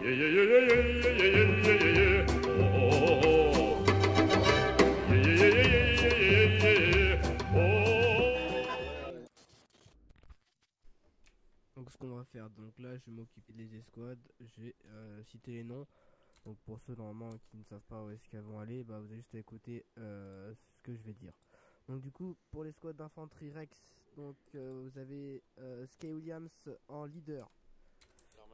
Donc ce qu'on va faire, donc là je vais m'occuper des escouades, je vais citer les noms. Donc pour ceux normalement qui ne savent pas où est-ce qu'elles vont aller, bah vous avez juste à écouter ce que je vais dire. Donc du coup pour l'escouade d'infanterie Rex, donc vous avez Sky Williams en leader.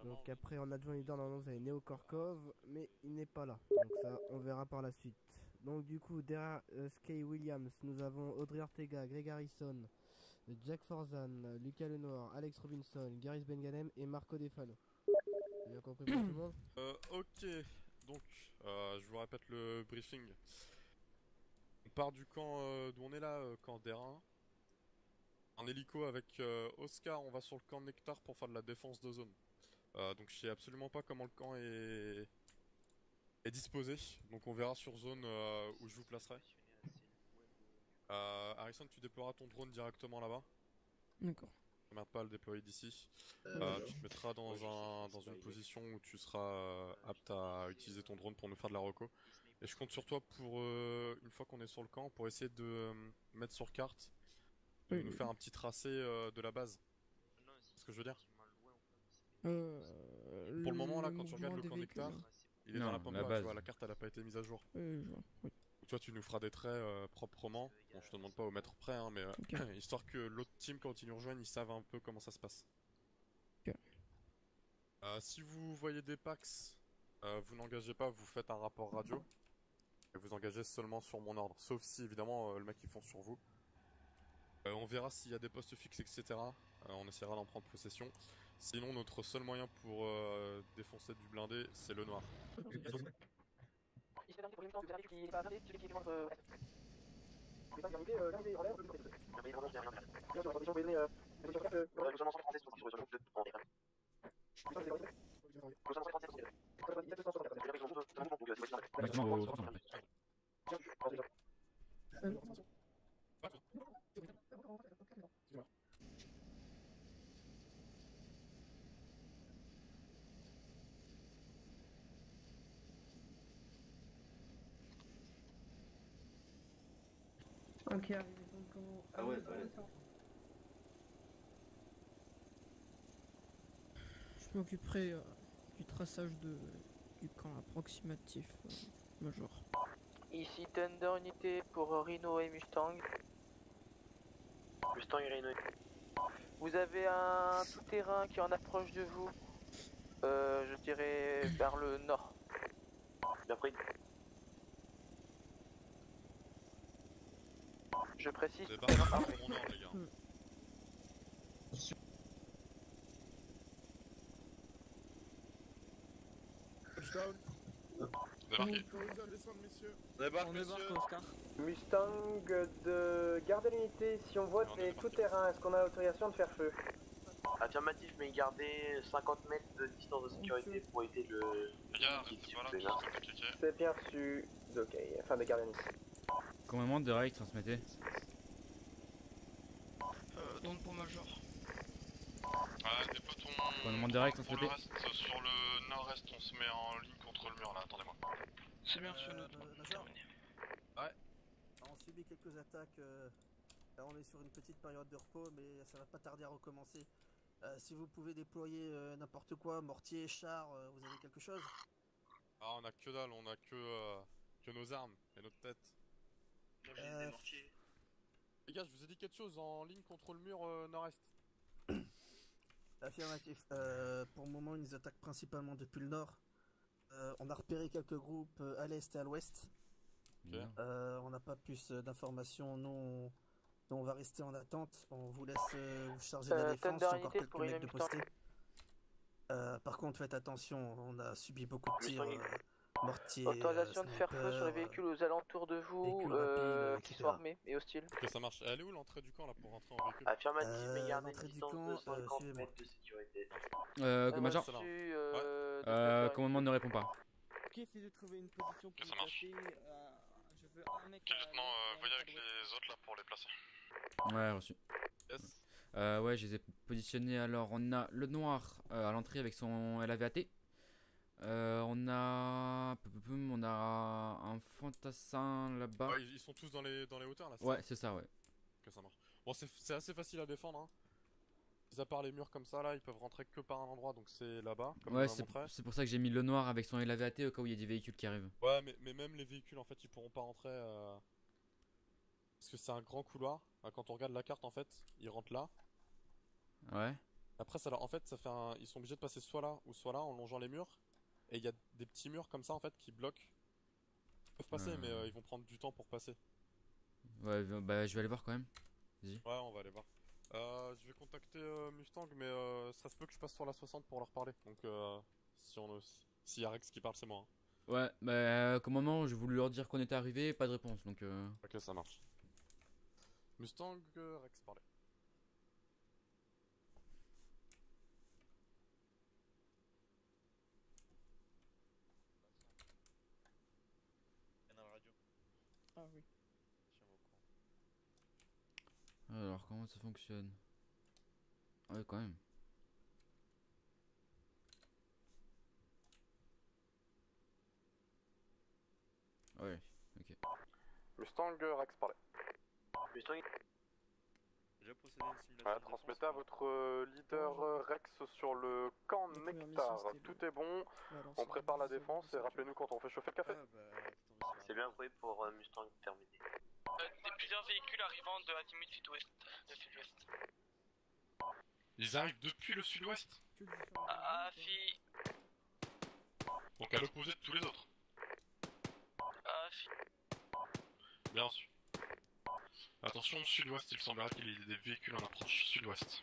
Donc après en adjoint leader normalement vous avez Neo Korkov, mais il n'est pas là. Donc ça on verra par la suite. Donc du coup derrière Sky Williams nous avons Audrey Ortega, Greg Harrison, Jack Forzan, Lucas Lenoir, Alex Robinson, Garis Benganem et Marco Defano. T'as bien compris pour tout le monde? Ok, donc je vous répète le briefing. On part du camp d'où on est là, camp d'Airain. En hélico avec Oscar, on va sur le camp Nectar pour faire de la défense de zone. Donc je sais absolument pas comment le camp est disposé. Donc on verra sur zone où je vous placerai. Harrison, tu déploieras ton drone directement là-bas. D'accord. Merde pas à le déployer d'ici. Tu te mettras dans une position où tu seras apte à utiliser ton drone pour nous faire de la reco. Et je compte sur toi pour, une fois qu'on est sur le camp, pour essayer de mettre sur carte, de nous faire un petit tracé de la base. C'est ce que je veux dire. Pour le moment là, quand tu regardes le camp Nectar, il est dans la pampa, tu vois, la carte elle a pas été mise à jour. Je vois, oui. Donc, tu vois, tu nous feras des traits proprement. Bon, je te demande pas au mètre près, hein, mais Okay. histoire que l'autre team, quand ils nous rejoignent, ils savent un peu comment ça se passe. Okay. Si vous voyez des Pax, vous n'engagez pas, vous faites un rapport radio. Et vous engagez seulement sur mon ordre. Sauf si, évidemment, le mec il fonce sur vous. On verra s'il y a des postes fixes, etc. On essaiera d'en prendre possession. Sinon, notre seul moyen pour défoncer du blindé, c'est le noir. Ok, arrivé donc comment... Ah ouais, ouais. Je m'occuperai du traçage du camp approximatif, Major. Ici Thunder Unité pour Rhino et Mustang. Mustang et Rhino. Vous avez un tout-terrain qui est en approche de vous. Je dirais vers le nord. Bien pris. Je précise. C'est parti pour mon ordre, les gars. Touchdown. Débarquez. Autorisé à descendre, messieurs. Débarque, monsieur. Oscar. Mustang de garder l'unité, si on voit des tout-terrains, est-ce qu'on a l'autorisation de faire feu? Affirmatif, mais gardez 50 mètres de distance de sécurité pour éviter le... Les gars, voilà, C'est bien reçu, ok, enfin de garder l'unité. Combien de règles transmettez? Donc pour Major. Dépôt ton... Combien de règles Pour transmettez? le reste, sur le nord-est, on se met en ligne contre le mur là, attendez-moi. C'est bien sur notre. Ouais. On subit quelques attaques, là on est sur une petite période de repos, mais ça va pas tarder à recommencer. Si vous pouvez déployer n'importe quoi, mortier, char, vous avez quelque chose? Ah, on a que dalle, on a que nos armes et notre tête. Moi j'ai des mortiers. Les gars, je vous ai dit quelque chose en ligne contre le mur nord-est. Affirmatif. Pour le moment, ils attaquent principalement depuis le nord. On a repéré quelques groupes à l'est et à l'ouest. Okay. On n'a pas plus d'informations. Nous, on va rester en attente. On vous laisse vous charger de la défense. J'ai encore quelques mecs de poster. Par contre, faites attention. On a subi beaucoup de tirs. Mortier. Autorisation de faire feu sur les véhicules aux alentours de vous qui sont armés et hostiles. Ok, ça marche. Elle est où l'entrée du camp là pour rentrer en véhicule? Affirmatif, mais gardez une l'entrée du distance camp, de 50 suivez-moi. mètres de sécurité. Major, commandement ne répond pas. Ok, essayez de trouver une position pour ça marche. placer. Je veux un mec. Lieutenant, voyez avec les autres là pour les placer. Ouais, reçu. Yes. Ouais, je les ai positionnés. Alors, on a le noir à l'entrée avec son LAVAT. On a un fantassin là-bas. Ouais, ils sont tous dans les hauteurs là. Ouais, c'est ça, ouais. Ok, ça marche. Bon, c'est assez facile à défendre. Hein. Mis à part les murs comme ça là, ils peuvent rentrer que par un endroit, donc c'est là-bas. Ouais, c'est pour ça que j'ai mis le noir avec son LAVAT au cas où il y a des véhicules qui arrivent. Ouais, mais même les véhicules en fait, ils pourront pas rentrer. Parce que c'est un grand couloir. Quand on regarde la carte en fait, ils rentrent là. Ouais. Après, en fait, ça fait ils sont obligés de passer soit là ou soit là en longeant les murs. Et il y a des petits murs comme ça en fait qui bloquent. Ils peuvent passer, mais ils vont prendre du temps pour passer. Ouais, bah je vais aller voir quand même. Vas-y. Ouais, on va aller voir. Je vais contacter Mustang, mais ça se peut que je passe sur la 60 pour leur parler. Donc, s'il y a Rex qui parle, c'est moi. Hein. Ouais, bah comme moment j'ai voulu leur dire qu'on était arrivé, pas de réponse donc. Ok, ça marche. Mustang, Rex parler. Ah oui. Alors comment ça fonctionne? Ouais quand même. Ouais, ok. Mustang, Rex parler. Mustang. Déjà procédé à une simulation. Transmettez à votre leader Rex sur le camp Nectar. Tout est bon, on prépare la défense et rappelez-nous quand on fait chauffer le café. C'est bien pris pour Mustang terminé. Plusieurs véhicules arrivant de l'azimut sud-ouest. Ils arrivent depuis le sud-ouest. Ah, fi. Donc à l'opposé de tous les autres. Ah, fi. Bien sûr. Attention, sud-ouest, il semblerait qu'il y ait des véhicules en approche sud-ouest.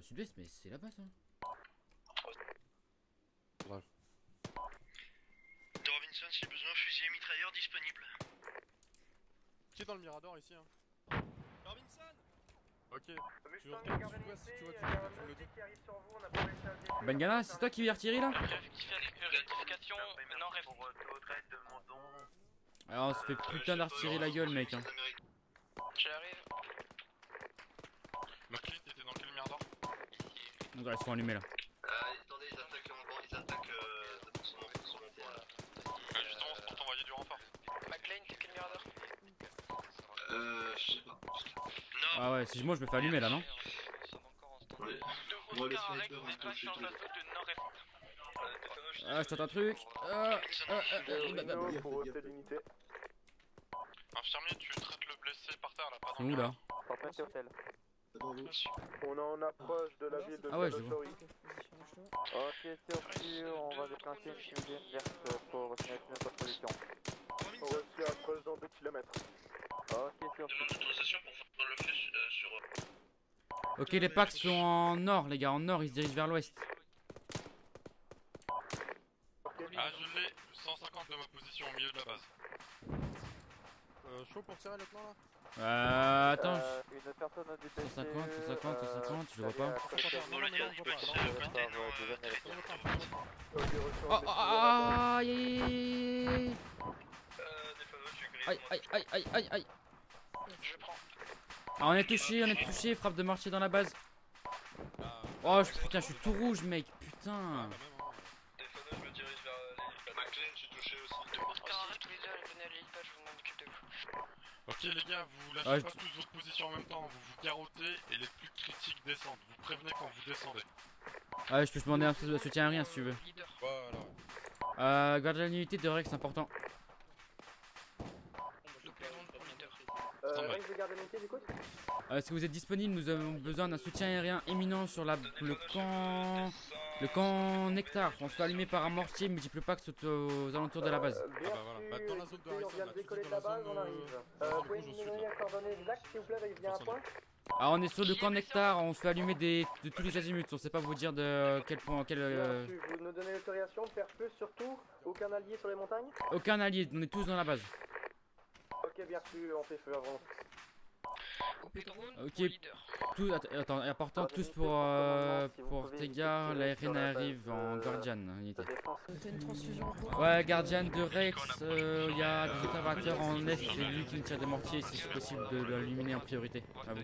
Sud-ouest, mais c'est là-bas ça. Bref. De Robinson, si besoin, fusil et mitrailleur disponible. Qui est dans le Mirador ici hein? Robinson. Ok, tu regardes sud-ouest si tu vois tu me le dis. Bengana, c'est toi qui viens retirer là? Rectification, nord-est. Alors on se fait putain d'artillerie la gueule mec hein. J'arrive. McLean, t'étais dans quel Mirador? Donc ils sont allumés là. Attendez, ils attaquent en grand, ils attaquent son monté là. Justement, c'est pour t'envoyer du renfort. McLean, c'est quel Mirador? Je sais pas. Ah ouais, si moi je me fais allumer là non? Ouais. Moi, le sniper m'a touché tout. Ah je tente un truc. Pour ôter l'unité. Infirmier, tu traites le blessé par terre là, pas C'est où là? Tempête et hôtel. On est en approche de la ville de Ah ouais, je vois. Ok, c'est reçu, on va déclencher une fusée verte pour signaler notre position. Reçu approche dans 2 km. Ok, c'est reçu. Demande d'autorisation pour faire le flèche sur... Ok les packs sont en nord les gars, en nord ils se dirigent vers l'ouest. Ah je l'ai, 150 de ma position au milieu de la base. Chaud pour tirer lieutenant là? Attends. Une personne a dépêché. 150, je le vois pas. Non, le dire, il peut être Aïe. Je prends. Ah on est touché, frappe de mortier dans la base. Oh putain je suis tout rouge mec, putain. je me dirige vers l'hélice. McLean, je suis touché aussi. Venez à l'hélice, je m'en occupe de vous. Ok les gars, vous lâchez pas tous votre position en même temps, vous vous carottez et les plus critiques descendent. Vous prévenez quand vous descendez. Ah je peux te demander un peu de soutien aérien si tu veux. Voilà. Garde la unité de Rex, c'est important. Rex de garde l'unité du coup? Si vous êtes disponible, nous avons besoin d'un soutien aérien imminent sur le camp Nectar. On se fait allumer par un mortier multiple pack aux alentours de la base. Ah bah voilà, dans la zone de On vient de décoller de la base, on arrive. Vous pouvez nous donner un coordonnée exact s'il vous plaît, avec bien un point? Ah on est sur le camp Nectar, on se fait allumer de tous les azimuts, on sait pas vous dire de quel point, Vous nous donnez l'autorisation de faire feu surtout? Aucun allié sur les montagnes? Aucun allié, on est tous dans la base. Ok, bien reçu, on fait feu avant. Ok, tout, attends, important, tous pour Ortega, l'ARN arrive en Guardian. Unité. T'as une transfusion? Ouais, Guardian de Rex, il y a des observateurs en est, c'est lui qui me tire des mortiers, si c'est possible de l'illuminer en priorité. À vous.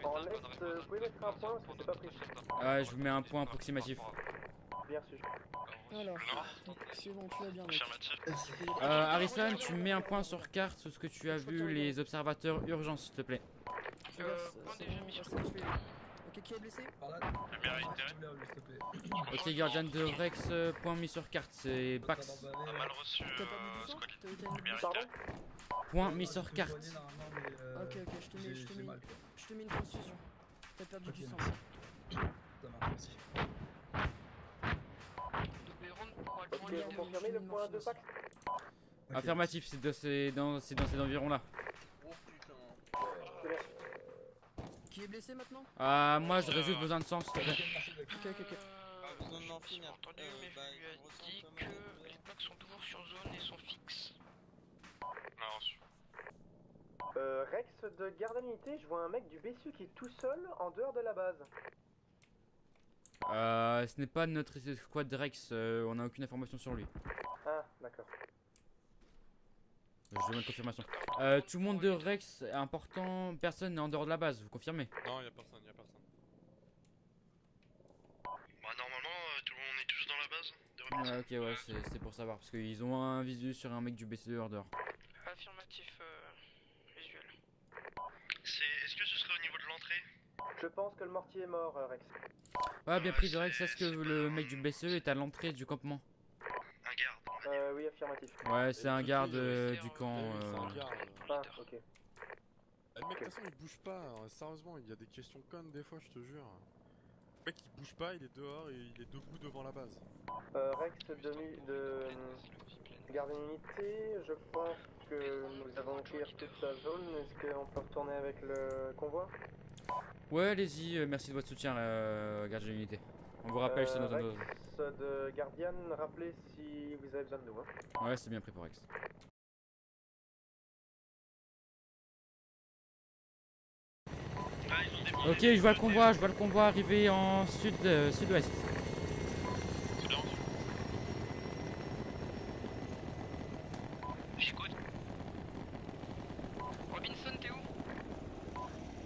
En l'est, vous pouvez mettre un point parce que c'est pas précis. Ouais, je vous mets un point approximatif. Bien reçu. Alors, donc c'est bon, tu vas bien, mec. Harrison, tu mets un point sur carte sur ce que tu as vu, les observateurs urgents, s'il te plaît. C'est bon, reste habitué. Ok, qui est blessé? Ok, gardien de Rex, point mis sur carte, c'est Bax. Mal reçu, T'as perdu du sang? T'as été Pardon? Point mis sur carte. Ok, je te mets une transfusion. T'as perdu du sang. Ok, vous confirmez le point de Pax? Affirmatif, c'est dans ces environs-là. Qui est blessé maintenant? Ah, moi j'aurais juste besoin de sang, s'il te plaît. Ok. J'ai entendu, mais je lui ai dit que les plaques sont toujours sur zone et sont fixes. Rex de garde à l'unité, je vois un mec du BSU qui est tout seul en dehors de la base. Ce n'est pas notre squad Rex, on n'a aucune information sur lui. Ah, d'accord. Je demande confirmation. Tout le monde de Rex est important, personne n'est en dehors de la base, vous confirmez? Non, y'a personne, y'a personne. Bah normalement, tout le monde est tous dans la base. Ouais, ok, ouais, c'est pour savoir, parce qu'ils ont un visu sur un mec du BCE hors dehors. Affirmatif visuel. Est-ce que ce serait au niveau de l'entrée? Je pense que le mortier est mort, Rex. Ouais, bien pris de Rex, est-ce que le mec du BCE est à l'entrée du campement? Un garde. Oui, affirmatif. Ouais, c'est un garde du camp. C'est un garde. Ah, ok. Le mec, de toute façon, il bouge pas, hein. Sérieusement, il y a des questions connes des fois, je te jure. Le mec, il bouge pas, il est dehors et il est debout devant la base. Rex de garde à l'unité, je pense que nous avons clear toute la zone. Est-ce qu'on peut retourner avec le convoi? Ouais, allez-y, merci de votre soutien, garde de l'unité. On vous rappelle, c'est notre Rex de Guardian, rappelez si vous avez besoin de nous. Hein. Ouais, c'est bien pris pour Rex. Ok, je vois le convoi arriver en sud-ouest. J'écoute. Robinson, t'es où?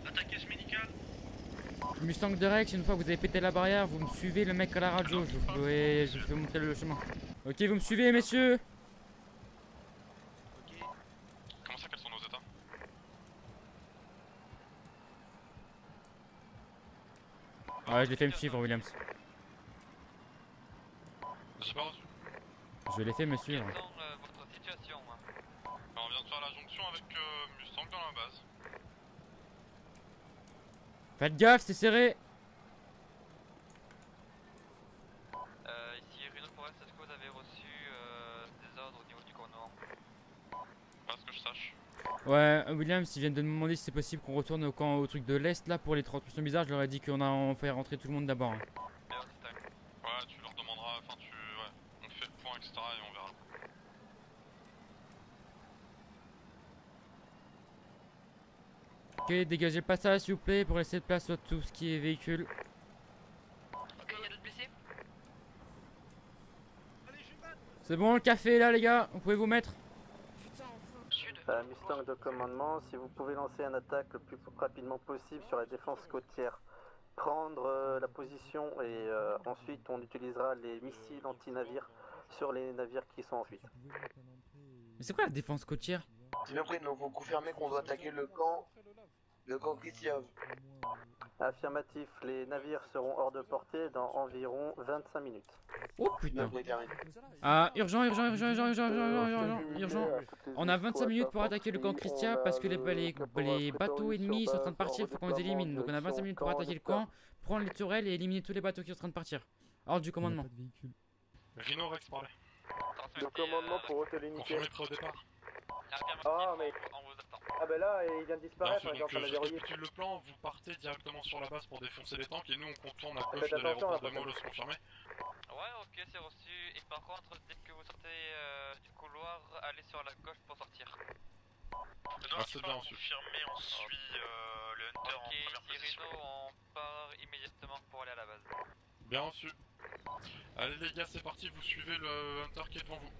Attaquer ce médical. Mustang de Rex, une fois que vous avez pété la barrière, vous me suivez le mec à la radio, je vous fais montrer le chemin. Ok, vous me suivez, messieurs? Comment ça, quels sont nos états? Ouais, je l'ai fait me suivre, Williams. J'ai pas reçu. Je l'ai fait me suivre. Votre situation. On vient de faire la jonction avec Mustang dans la base. Faites gaffe, c'est serré. Ici Rhino Forest, est-ce que vous avez reçu des ordres au niveau du commandement? Pas ce que je sache. Ouais, Williams, ils viennent de me demander si c'est possible qu'on retourne au camp, au truc de l'Est là pour les transmissions bizarres. Je leur ai dit on fait rentrer tout le monde d'abord. Hein. Ouais, tu leur demanderas, enfin ouais, on fait le point, etc. et on verra. Ok, dégagez le passage s'il vous plaît pour laisser de place à tout ce qui est véhicule. Ok, y'a d'autres blessés? C'est bon le café là les gars, vous pouvez vous mettre. Mustang de commandement, si vous pouvez lancer une attaque le plus rapidement possible sur la défense côtière. Prendre la position et ensuite on utilisera les missiles anti-navires sur les navires qui sont en fuite. Mais c'est quoi la défense côtière? C'est bien pris, donc vous confirmez qu'on doit attaquer le camp Christiov. Affirmatif, les navires seront hors de portée dans environ 25 minutes. Oh putain. Ah, urgent. On a 25 minutes pour attaquer le camp Christia parce que les bateaux ennemis sont en train de partir, il faut qu'on les élimine. Donc on a 25 minutes pour attaquer le camp, prendre les tourelles et éliminer tous les bateaux qui sont en train de partir. Ordre du commandement. Rhino Rex parlait. Le commandement pour ôter l'unité. Confirmé au départ. Ah mais... Ah bah là, il vient de disparaître, on est en train de la verrouiller. le plan, vous partez directement sur la base pour défoncer les tanks et nous on contourne à gauche de l'aéroport de Molos, confirmé? Ouais, ok, c'est reçu. Et par contre, dès que vous sortez du couloir, allez sur la gauche pour sortir. C'est bien reçu. Confirmé, on suit le Hunter en première position. Rhino, on part immédiatement pour aller à la base. Bien reçu. Allez les gars, c'est parti, vous suivez le Hunter qui est devant vous.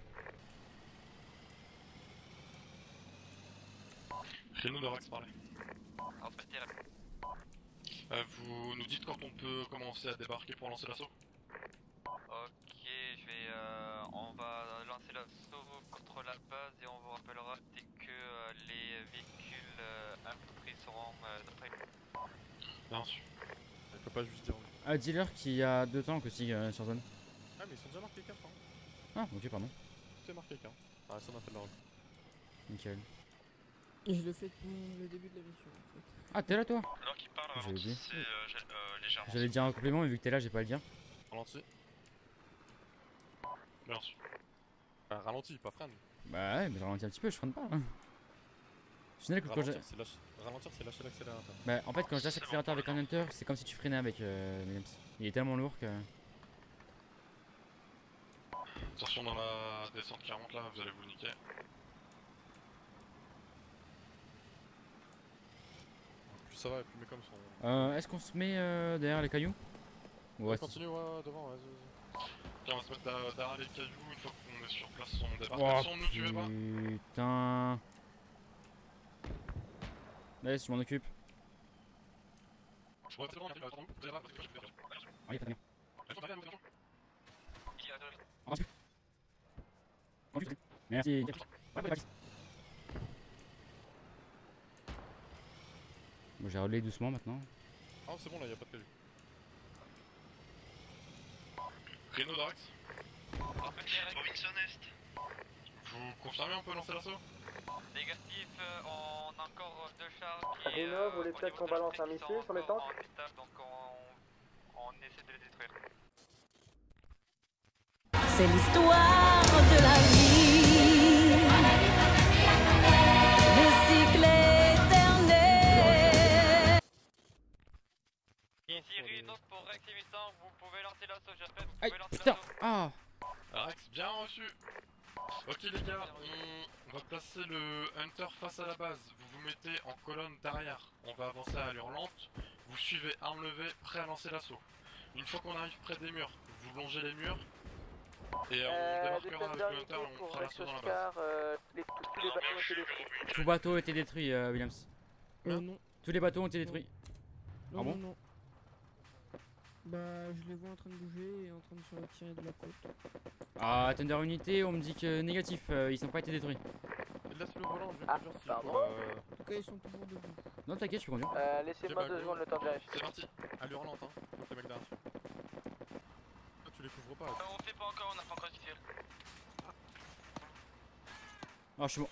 Rhino de Rex parlait. En fait, vous nous dites quand on peut commencer à débarquer pour lancer l'assaut? Ok, on va lancer l'assaut contre la base et on vous rappellera dès que les véhicules infantry seront d'après. Bien sûr. Il peut pas juste dire oui. Ah, dealer qui a 2 tanks aussi sur zone. Ah, mais ils sont déjà marqués 4 hein. Ah, ok, pardon. C'est marqué 4. Ah, ça m'a fait de la route. Nickel. Et je le fais depuis le début de la mission en fait. Ah, t'es là toi? Alors qu'il parle, J'ai oublié. c'est légèrement. J'allais dire un complément, mais vu que t'es là, j'ai pas à le dire. Ralenti. Bien sûr. Bah, ralenti, pas freine. Bah ouais, mais je ralentis un petit peu, je freine pas. Hein. Je suis que quand Ralentir, c'est lâcher l'accélérateur. Bah en fait quand je lâche l'accélérateur avec un hunter, c'est comme si tu freinais avec Williams. Il est tellement lourd que... Attention dans la descente 40 là, vous allez vous niquer. Plus ça va, plus mes coms sont... Est-ce qu'on se met derrière les cailloux? Ouais, continue, ouais, devant, vas-y. Ok, on va se mettre derrière les cailloux une fois qu'on est sur place, on débarque. Attention, ne nous tuez pas. Putain... Allez, je m'en occupe. Ouais, c'est bon, on arrive à 30, vous allez voir, parce que je vais faire. Allez, très bien. Merci. Bon, j'ai relais doucement maintenant. Ah, c'est bon, là, y'a pas de cailloux. Rhino Drax. Robinson Est. Vous confirmez, on peut lancer l'assaut? Négatif, on a encore 2 chars qui... Rhino, vous voulez peut-être qu'on balance un missile sur les tanks? Donc on essaie de les détruire. C'est l'histoire de la vie, le cycle éternel. Ici Rhino pour Rex et Mutant, vous pouvez lancer l'assaut, j'appelle, vous Aïe, pouvez lancer putain. l'assaut. Ah. Rex, bien reçu. Ok les gars, on va placer le Hunter face à la base. Vous vous mettez en colonne derrière. On va avancer à allure lente. Vous suivez arme levée, prêt à lancer l'assaut. Une fois qu'on arrive près des murs, vous longez les murs. Et on débarquera avec le Hunter et on fera l'assaut dans la base. Tous les bateaux ont été détruits. Tout bateau a été détruit, Williams. Non. Tous les bateaux ont été détruits. Non, Ah bon? non. Bah, je les vois en train de bouger et en train de se retirer de la côte. Ah, Thunder Unité, on me dit que négatif, ils n'ont pas été détruits. Laisse le volant, je vais conduire s'il pardon. faut. En tout cas, ils sont toujours debout. Non, t'inquiète, je peux conduire. Laissez-moi 2 secondes le temps de vérifier. C'est parti. Allure lente, hein. Faut que les mecs derrière dessus. Toi, tu les couvres pas. On fait pas encore, on n'a pas encore diffusé. Ah, je suis mort.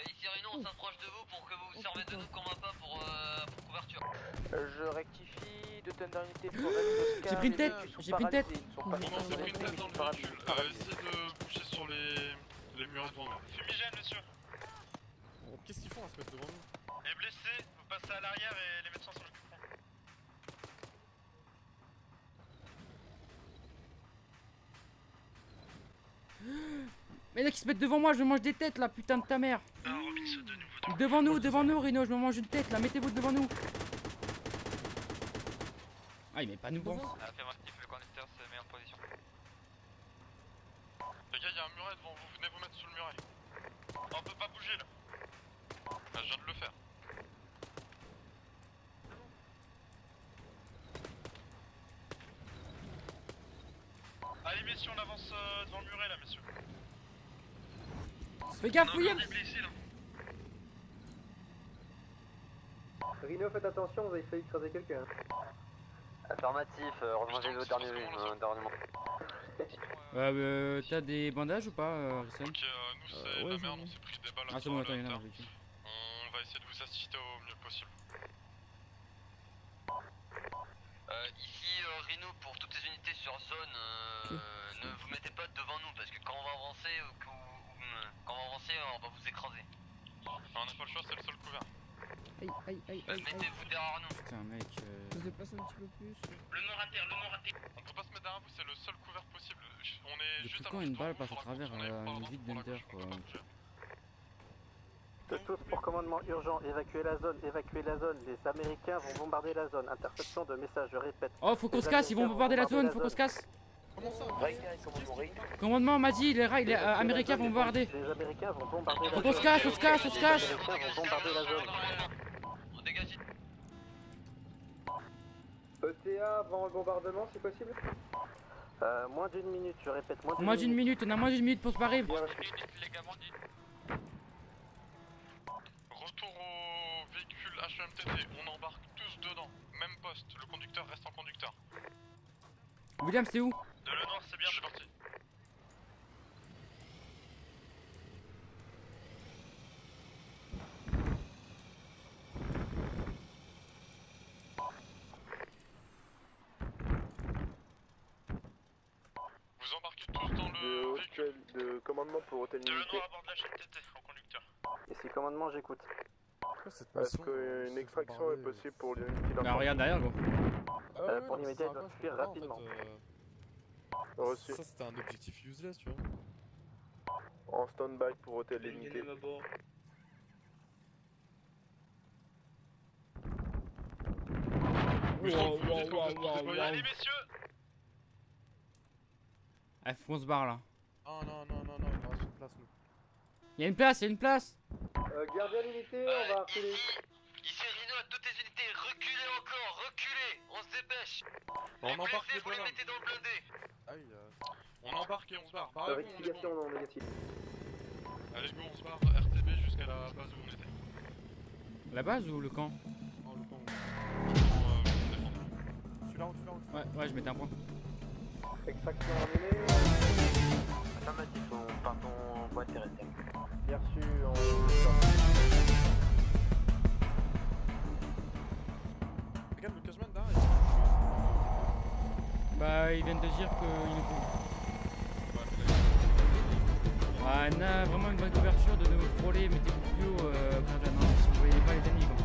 Ici Rhino, on s'approche de vous pour que vous vous servez de nous comme un pas pour couverture. Je rectifie de Thunder Unité pour Rex. J'ai pris une tête, j'ai pris une tête. Non, c'est pris une tête dans le véhicule. Essayez de bouger sur les murs devant nous. Fumigène, monsieur. Qu'est-ce qu'ils font à se mettre devant nous? Les blessés, vous passez à l'arrière et les médecins s'en occuperont. Mais là, qui se mettent devant moi, je me mange des têtes là, putain de ta mère. Robinson de nouveau. Devant nous, Rhino, je me mange une tête là, mettez-vous devant nous. Ah, il met pas nous pense. Affirmatif, le conducteur se met en position. Les gars, y'a un muret devant vous, venez vous mettre sous le muret. On peut pas bouger là. Bah, je viens de le faire. Allez, messieurs, on avance devant le muret là, messieurs. Fais gaffe, William. Rhino, faites attention, vous avez failli écraser quelqu'un. Affirmatif, heureusement j'ai le dernier moment. T'as des bandages ou pas, Harrison? Ok, nous c'est la merde, on s'est pris des balles. Ah, c'est bon, attends, il y en a. On va essayer de vous assister au mieux possible. Ici Rhino, pour toutes les unités sur zone, ne vous mettez pas devant nous parce que quand on va avancer, on va vous écraser. On n'a pas le choix, c'est le seul couvert. Aïe. Mettez-vous derrière nous. Putain, mec. Ça se déplace un petit peu plus. Le nord inter. On peut pas se mettre derrière vous, c'est le seul couvert possible. On est Depuis juste quand une balle passe à travers une vide d'Hunter quoi? Tous pour commandement urgent, évacuez la zone. Les Américains vont bombarder la zone. Interception de message, je répète. Oh, faut qu'on se casse, ils vont bombarder la zone, faut qu'on se casse. Commandement m'a dit, les Américains vont bombarder. Les Américains vont bombarder la zone. Faut qu'on se casse, on se casse. Les Américains vont bombarder la zone. On dégage. ETA avant le bombardement si possible. Moins d'une minute, je répète, moins d'une Moins d'une minute, on a moins d'une minute pour se barrer. Retour au véhicule HMTT, on embarque tous dedans, même poste, le conducteur reste en conducteur. William, c'est où? De le noir, c'est bien, je suis parti. Vous embarquez tous dans le véhicule. De commandement pour hôtel De le unité. noir à bord de la HMTT, en conducteur. Et si commandement, j'écoute. Est-ce qu'une extraction est possible pour l'unité Bah regarde derrière gros. Pour l'immédiat, il doit fuir rapidement. Reçu. Ça c'était un objectif useless, tu vois. En stand-by pour hôtel unité. Allez messieurs. Ah, faut qu'on se barre là. Oh non, non, non, non, il reste une place, nous. Il y a une place, il y a une place. Gardien d'unité, on va reculer. Ici Rhino à toutes les unités, reculez encore, reculez, on se dépêche. On embarque les Vous les bonhommes. mettez dans le blindé. Aïe, on embarque et on se barre. Barrez-vous, on est Rectification non négative. bon. Allez, go, on se barre, RTB jusqu'à la base où on était. La base ou le camp? Oh, le camp. On défend. Celui-là, on tue. Ouais, ouais, je mettais un point. Extraction terminée. Affirmatif, on part en boîte terrestre. Bien reçu, on... Regarde le Cashman là. Bah, ils viennent de dire qu'il nous couvre. Ah, on a vraiment une bonne couverture de nous frôler, mettez-vous plus haut, si vous voyez pas les ennemis comme ça.